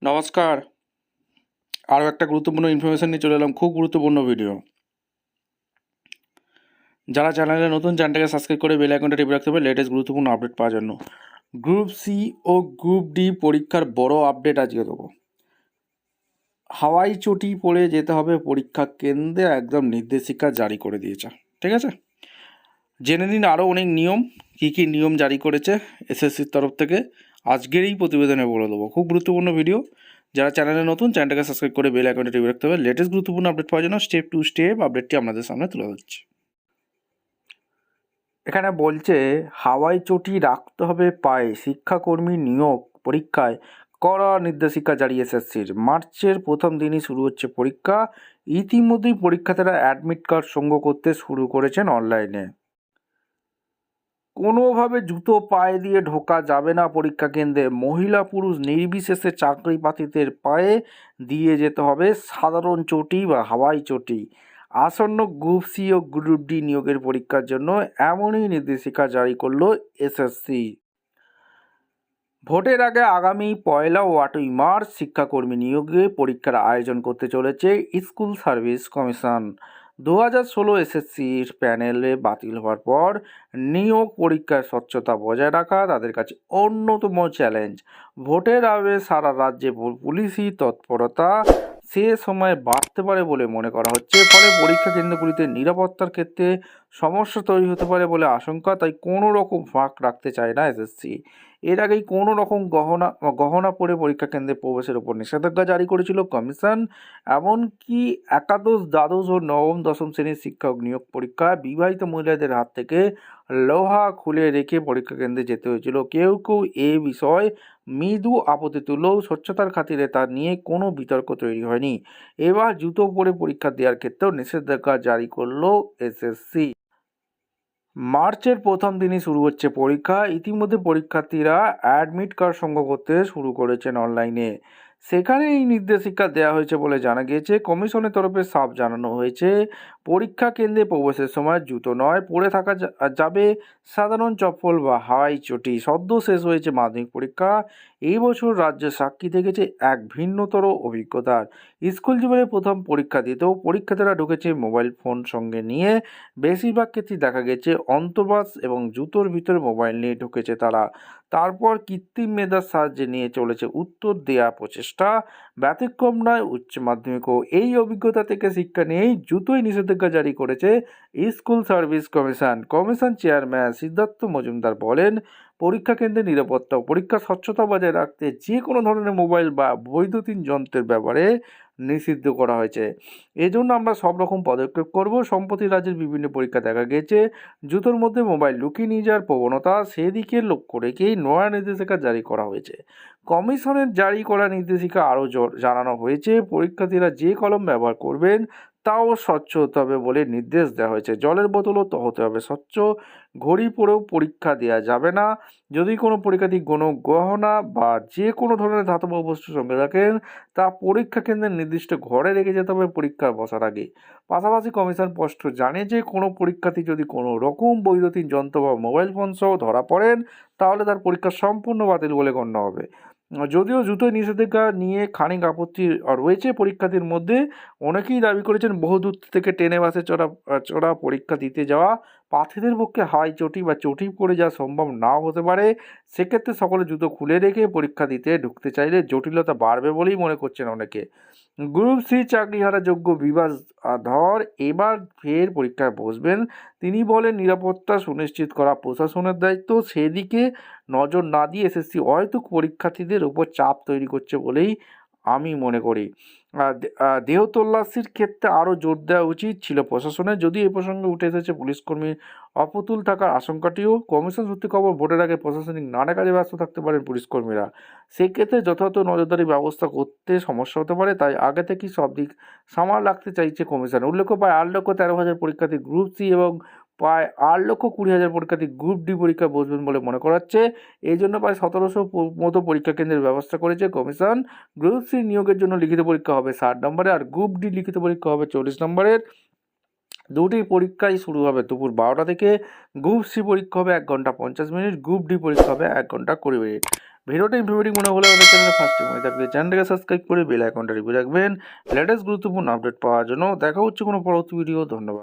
নমস্কার। আরও একটা গুরুত্বপূর্ণ ইনফরমেশান নিয়ে চলে এলাম, খুব গুরুত্বপূর্ণ ভিডিও। যারা চ্যানেলে নতুন, চ্যানেলটাকে সাবস্ক্রাইব করে বেল আইকনটা টিপে রাখতে হবে লেটেস্ট গুরুত্বপূর্ণ আপডেট পাওয়ার জন্য। গ্রুপ সি ও গ্রুপ ডি পরীক্ষার বড় আপডেট আজকে দেবো। হাওয়াই চটি পরে যেতে হবে পরীক্ষা কেন্দ্রে, একদম নির্দেশিকা জারি করে দিয়েছে। ঠিক আছে, জেনে নিন আরও অনেক নিয়ম, কী কী নিয়ম জারি করেছে এসএসসির তরফ থেকে। আজকের এই প্রতিবেদনে বলে দেবো, খুব গুরুত্বপূর্ণ ভিডিও। যারা চ্যানেলে নতুন, চ্যানেলটাকে সাবস্ক্রাইব করে বেল আইকনটা টিপে রাখতে হবে লেটেস্ট গুরুত্বপূর্ণ আপডেট পাওয়ার জন্য। স্টেপ টু স্টেপ আপডেটটি আপনাদের সামনে তুলে ধরছি। এখানে বলছে হাওয়াই চটি রাখতে হবে পায়ে, শিক্ষাকর্মী নিয়োগ পরীক্ষায় কড়া নির্দেশিকা জারি এসএসসির। মার্চের প্রথম দিনই শুরু হচ্ছে পরীক্ষা। ইতিমধ্যেই পরীক্ষার্থীরা অ্যাডমিট কার্ড সংগ্রহ করতে শুরু করেছেন অনলাইনে। কোনোভাবে জুতো পায়ে দিয়ে ঢোকা যাবে না পরীক্ষা কেন্দ্রে। মহিলা পুরুষ নির্বিশেষে চাকরি প্রার্থীদের পায়ে দিয়ে যেতে হবে সাধারণ চটি বা হাওয়াই চটি। আসন্ন গ্রুপ সি ও গ্রুপ ডি নিয়োগের পরীক্ষার জন্য এমনই নির্দেশিকা জারি করলো এসএসসি। ভোটের আগে আগামী 1 ও 8 মার্চ শিক্ষাকর্মী নিয়োগে পরীক্ষার আয়োজন করতে চলেছে স্কুল সার্ভিস কমিশন। 2016 এসএসসির প্যানেলে বাতিল হওয়ার পর নিয়োগ পরীক্ষার স্বচ্ছতা বজায় রাখা তাদের কাছে অন্যতম চ্যালেঞ্জ। ভোটের আগে সারা রাজ্যে পুলিশি তৎপরতা সে সময় বাড়তে পারে বলে মনে করা হচ্ছে। ফলে পরীক্ষা কেন্দ্রগুলিতে নিরাপত্তার ক্ষেত্রে সমস্যা তৈরি হতে পারে বলে আশঙ্কা। তাই কোনো রকম ফাঁক রাখতে চায় না এসএসসি। এর আগেই কোনো রকম গহনা পরে পরীক্ষা কেন্দ্রে প্রবেশের উপর নিষেধাজ্ঞা জারি করেছিল কমিশন। এমনকি একাদশ, দ্বাদশ ও নবম দশম শ্রেণীর শিক্ষক নিয়োগ পরীক্ষায় বিবাহিত মহিলাদের হাত থেকে লোহা খুলে রেখে পরীক্ষা কেন্দ্রে যেতে হয়েছিল। কেউ কেউ এ বিষয়ে মৃদু আপত্তি তুললেও স্বচ্ছতার খাতিরে তা নিয়ে কোনো বিতর্ক তৈরি হয়নি। এবার জুতো পরে পরীক্ষা দেওয়ার ক্ষেত্রেও নিষেধাজ্ঞা জারি করলো এসএসসি। মার্চের প্রথম দিনই শুরু হচ্ছে পরীক্ষা। ইতিমধ্যে পরীক্ষার্থীরা অ্যাডমিট কার্ড সংগ্রহ করতে শুরু করেছেন অনলাইনে। সেখানে এই নির্দেশিকা দেওয়া হয়েছে বলে জানা গিয়েছে। কমিশনের তরফে সাফ জানানো হয়েছে, পরীক্ষা কেন্দ্রে প্রবেশের সময় জুতো নয়, পরে থাকা যাবে সাধারণ চপ্পল বা হাওয়াই চটি। সদ্য শেষ হয়েছে মাধ্যমিক পরীক্ষা। এই বছর রাজ্য সাক্ষী থেকেছে এক ভিন্নতর অভিজ্ঞতার। স্কুল জীবনে প্রথম পরীক্ষা দিতেও পরীক্ষার্থীরা ঢুকেছে মোবাইল ফোন সঙ্গে নিয়ে। বেশিরভাগ ক্ষেত্রেই দেখা গেছে অন্তর্বাস এবং জুতোর ভিতরে মোবাইল নিয়ে ঢুকেছে তারা। তারপর কৃত্রিম মেধার সাহায্যে নিয়ে চলেছে উত্তর দেওয়া প্রচেষ্টা। ব্যতিক্রম নয় উচ্চ মাধ্যমিকও। এই অভিজ্ঞতা থেকে শিক্ষা নিয়েই জুতোই নিষেধাজ্ঞা জারি করেছে school service commission. Commission chairman Siddhartha Majumdar বলেন, পরীক্ষা কেন্দ্রে নিরাপত্তা ও পরীক্ষার স্বচ্ছতা বজায় রাখতে যে কোনো ধরনের মোবাইল বা বৈদ্যুতিন যন্ত্রের ব্যবহারে নিষিদ্ধ করা হয়েছে। এজন্য আমরা সব রকম পদক্ষেপ করব। সম্প্রতি রাজ্যের বিভিন্ন পরীক্ষা দেখা গেছে জুতোর মধ্যে মোবাইল লুকিয়ে নিয়ে যাওয়ার প্রবণতা, সেদিকে লক্ষ্য রেখেই নয়া নির্দেশিকা জারি করা হয়েছে। কমিশনের জারি করা নির্দেশিকা আরও জানানো হয়েছে, পরীক্ষার্থীরা যে কলম ব্যবহার করবেন তাও স্বচ্ছ হতে হবে বলে নির্দেশ দেওয়া হয়েছে। জলের বোতলও তো হতে হবে স্বচ্ছ। ঘড়ি পরেও পরীক্ষা দেওয়া যাবে না। যদি কোনো পরীক্ষার্থী কোনো গহনা বা যে কোনো ধরনের ধাতব বস্তু সঙ্গে রাখেন তা পরীক্ষা কেন্দ্রের নির্দিষ্ট ঘরে রেখে যেতে হবে পরীক্ষার বসার আগে। পাশাপাশি কমিশন স্পষ্ট জানে যে কোনো পরীক্ষার্থী যদি কোনো রকম বৈদ্যুতিন যন্ত্র বা মোবাইল ফোন সহ ধরা পড়েন তাহলে তার পরীক্ষা সম্পূর্ণ বাতিল বলে গণ্য হবে। যদিও জুতোয় নিষেধাজ্ঞা নিয়ে খানিক আপত্তি রয়েছে পরীক্ষার্থীর মধ্যে। অনেকেই দাবি করেছেন বহু দূর থেকে ট্রেনে বাসে চড়া পরীক্ষা দিতে যাওয়া প্রার্থীদের পক্ষে হাওয়াই চটি বা চটি পরে যাওয়া সম্ভব নাও হতে পারে। সেক্ষেত্রে সকলে জুতো খুলে রেখে পরীক্ষা দিতে ঢুকতে চাইলে জটিলতা বাড়বে বলেই মনে করছেন অনেকে। গ্রুপ সি চাকরিহারা যোগ্য বিভাস ধর এবার ফের পরীক্ষায় বসবেন। তিনি বলেন, নিরাপত্তা সুনিশ্চিত করা প্রশাসনের দায়িত্ব। সেদিকে নজর না দিয়ে এসএসসি হয়তো পরীক্ষার্থীদের উপর চাপ তৈরি করছে বলেই আমি মনে করি। দেহ তল্লাশির ক্ষেত্রে আরও জোর দেওয়া উচিত ছিল প্রশাসনের। যদি এ প্রসঙ্গে উঠে এসেছে পুলিশকর্মীর অপ্রতুল থাকার আশঙ্কাটিও। কমিশন সূত্রে খবর, ভোটের আগে প্রশাসনিক নানা কাজে ব্যস্ত থাকতে পারেন পুলিশকর্মীরা। সেক্ষেত্রে যথাযথ নজরদারি ব্যবস্থা করতে সমস্যা হতে পারে। তাই আগে থেকেই সব দিক সামাল রাখতে চাইছে কমিশন। উল্লেখ্য, প্রায় 8,13,000 পরীক্ষার্থী গ্রুপ সি এবং প্রায় 8,20,000 পরীক্ষার্থী গ্রুপ ডি পরীক্ষা বসবেন বলে মনে করা হচ্ছে। এই জন্য প্রায় 1700 মতো পরীক্ষা কেন্দ্রের ব্যবস্থা করেছে কমিশন। গ্রুপ সি নিয়োগের জন্য লিখিত পরীক্ষা হবে 60 নম্বরে, আর গ্রুপ ডি লিখিত পরীক্ষা হবে 40 নম্বরের। দুটি পরীক্ষাই শুরু হবে দুপুর 12টা থেকে। গ্রুপ সি পরীক্ষা হবে 1 ঘন্টা 50 মিনিট, গ্রুপ ডি পরীক্ষা হবে 1 ঘন্টা 20 মিনিট। ভিডিওটা ইনফরমেটিভ মনে হলে আমাদের চ্যানেলে ফার্স্ট টাইম হয়ে থাকলে চ্যানেলটাকে সাবস্ক্রাইব করে বেল আইকনটা টিপে রাখবেন লেটেস্ট গুরুত্বপূর্ণ আপডেট পাওয়ার জন্য। দেখা হচ্ছে কোনো পরবর্তী ভিডিও। ধন্যবাদ।